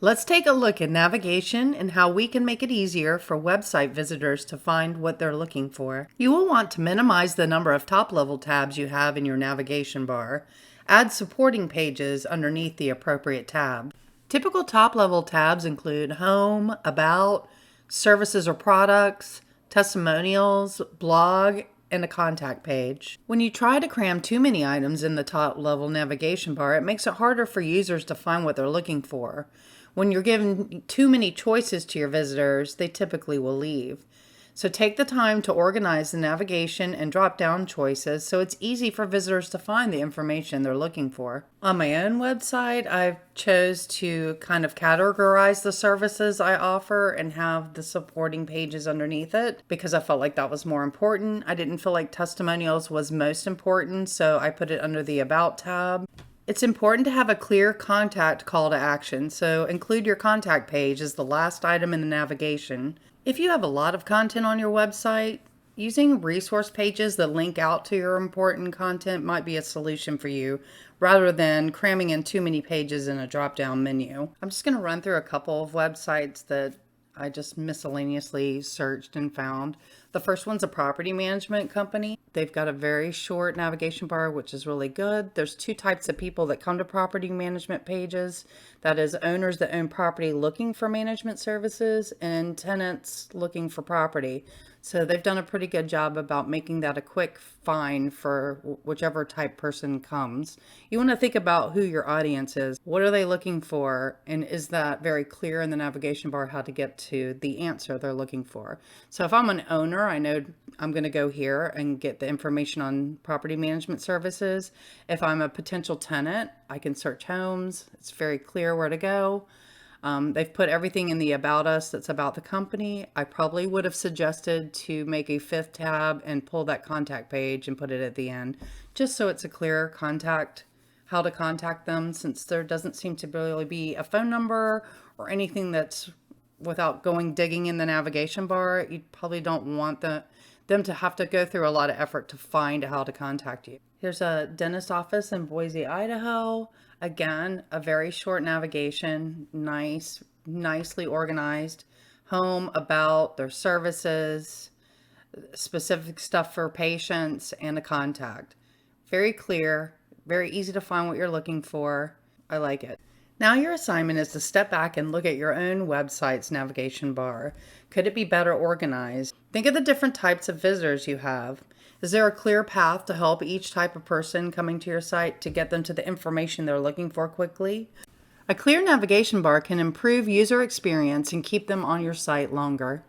Let's take a look at navigation and how we can make it easier for website visitors to find what they're looking for. You will want to minimize the number of top-level tabs you have in your navigation bar. Add supporting pages underneath the appropriate tab. Typical top-level tabs include Home, About, Services or Products, Testimonials, Blog, and a contact page. When you try to cram too many items in the top-level navigation bar, it makes it harder for users to find what they're looking for. When you're giving too many choices to your visitors, they typically will leave. So take the time to organize the navigation and drop down choices so it's easy for visitors to find the information they're looking for. On my own website, I've chose to kind of categorize the services I offer and have the supporting pages underneath it because I felt like that was more important. I didn't feel like testimonials was most important, so I put it under the About tab. It's important to have a clear contact call to action, so include your contact page as the last item in the navigation. If you have a lot of content on your website, using resource pages that link out to your important content might be a solution for you, rather than cramming in too many pages in a drop-down menu. I'm just going to run through a couple of websites that I just miscellaneously searched and found. The first one's a property management company. They've got a very short navigation bar, which is really good. There's two types of people that come to property management pages. That is owners that own property looking for management services and tenants looking for property. So they've done a pretty good job about making that a quick find for whichever type person comes. You want to think about who your audience is. What are they looking for? And is that very clear in the navigation bar how to get to the answer they're looking for? So if I'm an owner, I know I'm going to go here and get the information on property management services. If I'm a potential tenant, I can search homes. It's very clear where to go. They've put everything in the About Us that's about the company. I probably would have suggested to make a fifth tab and pull that contact page and put it at the end, just so it's a clear contact, how to contact them, since there doesn't seem to really be a phone number or anything that's without going digging in the navigation bar. You probably don't want them to have to go through a lot of effort to find how to contact you. Here's a dentist office in Boise, Idaho. Again, a very short navigation, nicely organized. Home, About, their services, specific stuff for patients, and a contact. Very clear, very easy to find what you're looking for. I like it. Now your assignment is to step back and look at your own website's navigation bar. Could it be better organized? Think of the different types of visitors you have. Is there a clear path to help each type of person coming to your site to get them to the information they're looking for quickly? A clear navigation bar can improve user experience and keep them on your site longer.